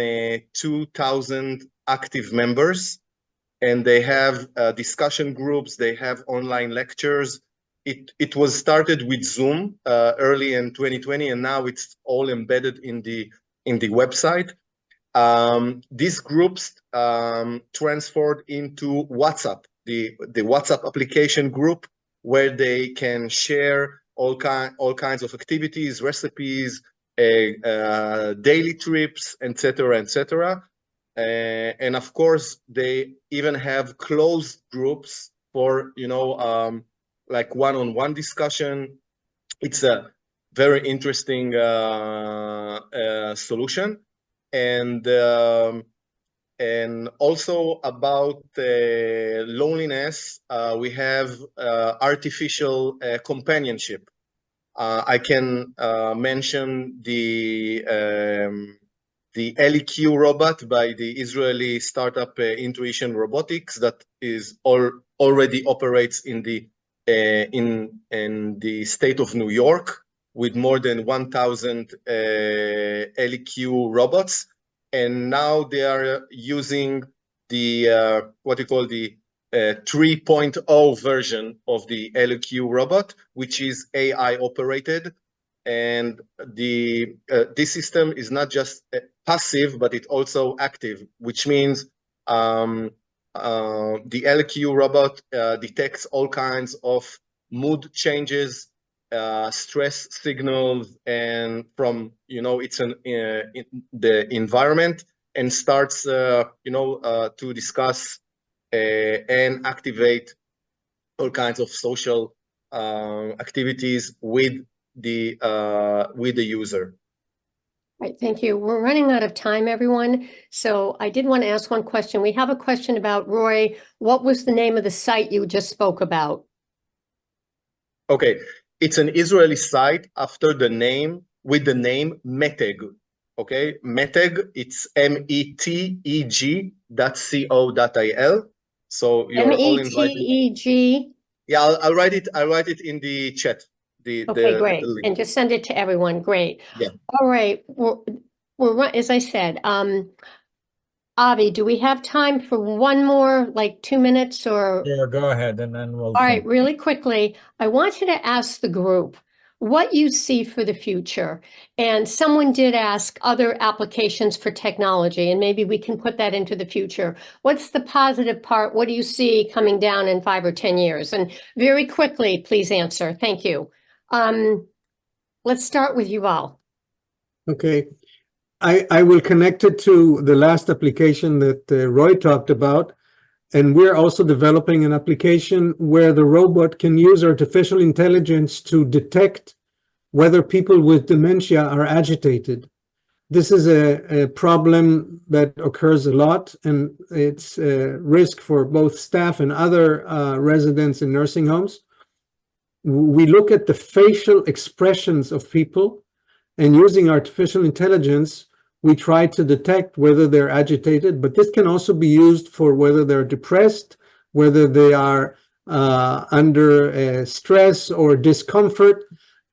Speaker 4: 2,000 active members. And they have discussion groups, they have online lectures. It was started with Zoom early in 2020, and now it's all embedded in the website. These groups transferred into WhatsApp, the WhatsApp application group, where they can share all kinds of activities, recipes, daily trips, etc., etc. And of course, they even have closed groups for like one-on-one discussion. It's a very interesting solution. And also about loneliness, we have artificial companionship. I can mention the LEQ robot by the Israeli startup Intuition Robotics that is already operates in the state of New York, with more than 1,000 LEQ robots. And now they are using the, what you call the 3.0 version of the LEQ robot, which is AI operated. And this system is not just passive, but it's also active, which means the LEQ robot detects all kinds of mood changes, stress signals, and from it's the environment, and starts to discuss and activate all kinds of social activities with the user.
Speaker 2: Right, thank you. We're running out of time, everyone. So I did want to ask one question. We have a question about, Roy, what was the name of the site you just spoke about?
Speaker 4: Okay, it's an Israeli site after the name, with the name Meteg. Okay, Meteg, it's meteg.co.il. So you're all invited.
Speaker 2: METEG.
Speaker 4: Yeah, I'll write it in the chat.
Speaker 2: Okay, great. And just send it to everyone. Great.
Speaker 4: Yeah.
Speaker 2: All right. We're as I said, Avi, do we have time for one more, like 2 minutes or?
Speaker 1: Yeah, go ahead, and then we'll.
Speaker 2: All right, really quickly, I wanted to ask the group what you see for the future. And someone did ask other applications for technology, and maybe we can put that into the future. What's the positive part? What do you see coming down in 5 or 10 years? And very quickly, please answer. Thank you. Let's start with Yuval.
Speaker 5: Okay. I will connect it to the last application that Roy talked about. And we're also developing an application where the robot can use artificial intelligence to detect whether people with dementia are agitated. This is a problem that occurs a lot, and it's a risk for both staff and other residents in nursing homes. We look at the facial expressions of people, and using artificial intelligence, we try to detect whether they're agitated, but this can also be used for whether they're depressed, whether they are under stress or discomfort.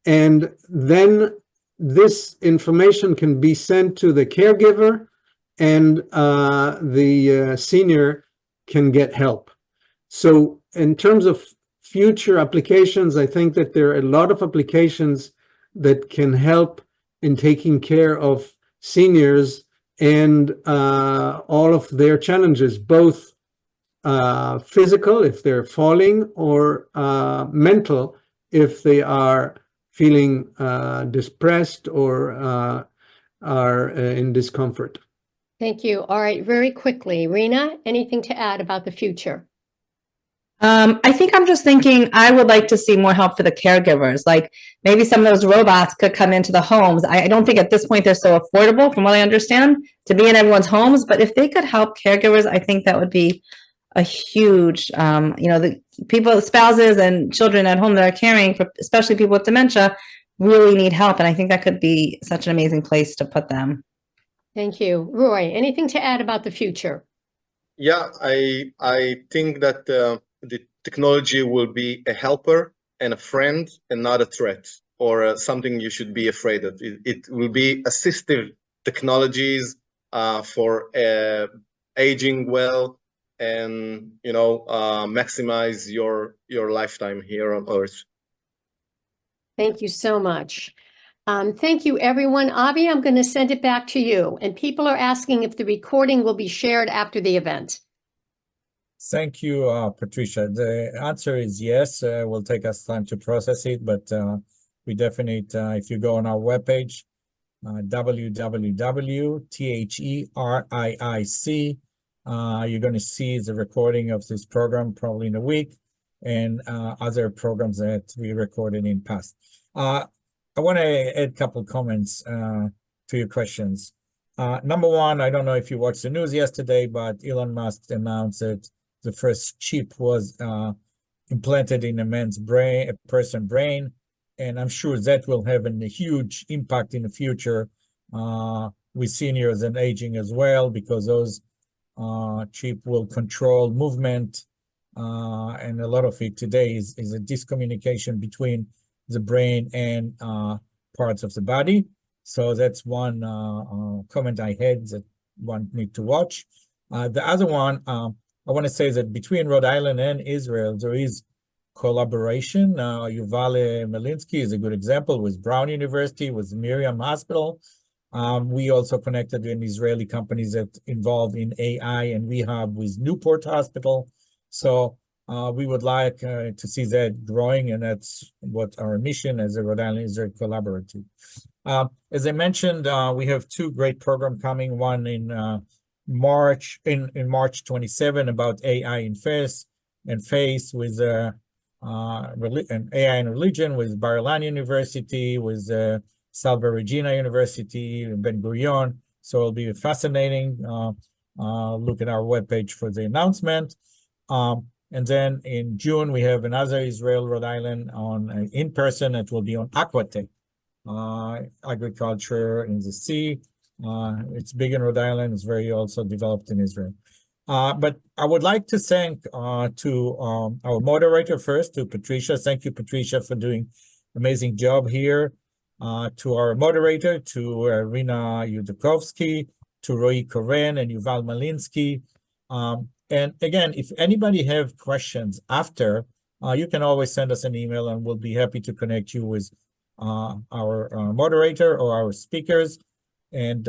Speaker 5: And then this information can be sent to the caregiver, and the senior can get help. So in terms of future applications, I think that there are a lot of applications that can help in taking care of seniors and all of their challenges, both physical, if they're falling, or mental, if they are feeling depressed or are in discomfort.
Speaker 2: Thank you. All right, very quickly, Rena, anything to add about the future?
Speaker 3: I think I'm just thinking I would like to see more help for the caregivers. Like maybe some of those robots could come into the homes. I don't think at this point they're so affordable, from what I understand, to be in everyone's homes. But if they could help caregivers, I think that would be a huge, the people, spouses and children at home that are caring for, especially people with dementia, really need help. And I think that could be such an amazing place to put them.
Speaker 2: Thank you. Roy, anything to add about the future?
Speaker 4: Yeah, I think that the technology will be a helper and a friend and not a threat or something you should be afraid of. It will be assistive technologies for aging well and maximize your lifetime here on Earth.
Speaker 2: Thank you so much. Thank you, everyone. Avi, I'm going to send it back to you. And people are asking if the recording will be shared after the event.
Speaker 1: Thank you, Patricia. The answer is yes. It will take us time to process it, but we definitely, if you go on our webpage, www.THERIIC, you're going to see the recording of this program probably in a week, and other programs that we recorded in past. I want to add a couple comments to your questions. Number one, I don't know if you watched the news yesterday, but Elon Musk announced that the first chip was implanted in a man's brain, a person's brain, and I'm sure that will have a huge impact in the future with seniors and aging as well, because those chip will control movement, and a lot of it today is a discommunication between the brain and parts of the body. So that's one comment I had that one need to watch. The other one, I want to say that between Rhode Island and Israel, there is collaboration. Yuval Melinsky is a good example with Brown University, with Miriam Hospital. We also connected with Israeli companies that involved in AI and rehab with Newport Hospital. So we would like to see that growing, and that's what our mission as a Rhode Island Israel collaborative. As I mentioned, we have two great programs coming, one in March 27 about AI in face with and AI and religion with Bar-Ilan University, with Salve Regina University, and Ben Gurion. So it'll be fascinating. Look at our webpage for the announcement. And then in June, we have another Israel, Rhode Island on in person. It will be on Aquatech, agriculture in the sea. It's big in Rhode Island. It's very also developed in Israel. But I would like to thank to our moderator first, to Patricia. Thank you, Patricia, for doing amazing job here. To our moderator, to Rena Yudakovsky, to Roy Koren and Yuval Malinsky. And again, if anybody have questions after, you can always send us an email and we'll be happy to connect you with our moderator or our speakers. And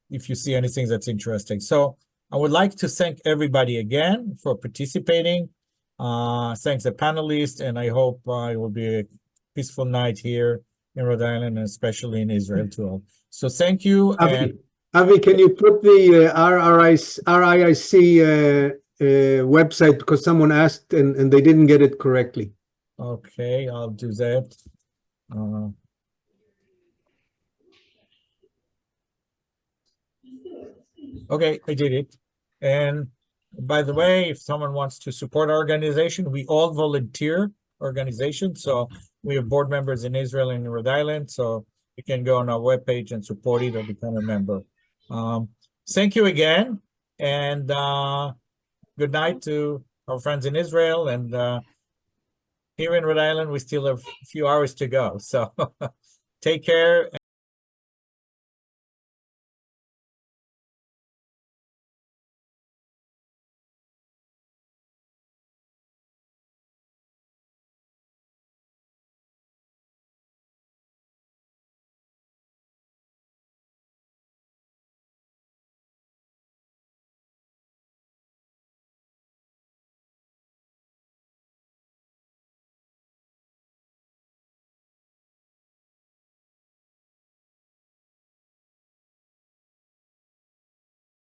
Speaker 1: if you see anything that's interesting. So I would like to thank everybody again for participating. Thanks the panelists, and I hope it will be a peaceful night here in Rhode Island, and especially in Israel too. So thank you.
Speaker 5: Avi, can you put the RIIC website, because someone asked and they didn't get it correctly.
Speaker 1: Okay, I'll do that. Okay, I did it. And by the way, if someone wants to support our organization, we all volunteer organization. So we have board members in Israel and Rhode Island. So you can go on our webpage and support it or become a member. Thank you again. And good night to our friends in Israel. And here in Rhode Island, we still have a few hours to go. So take care.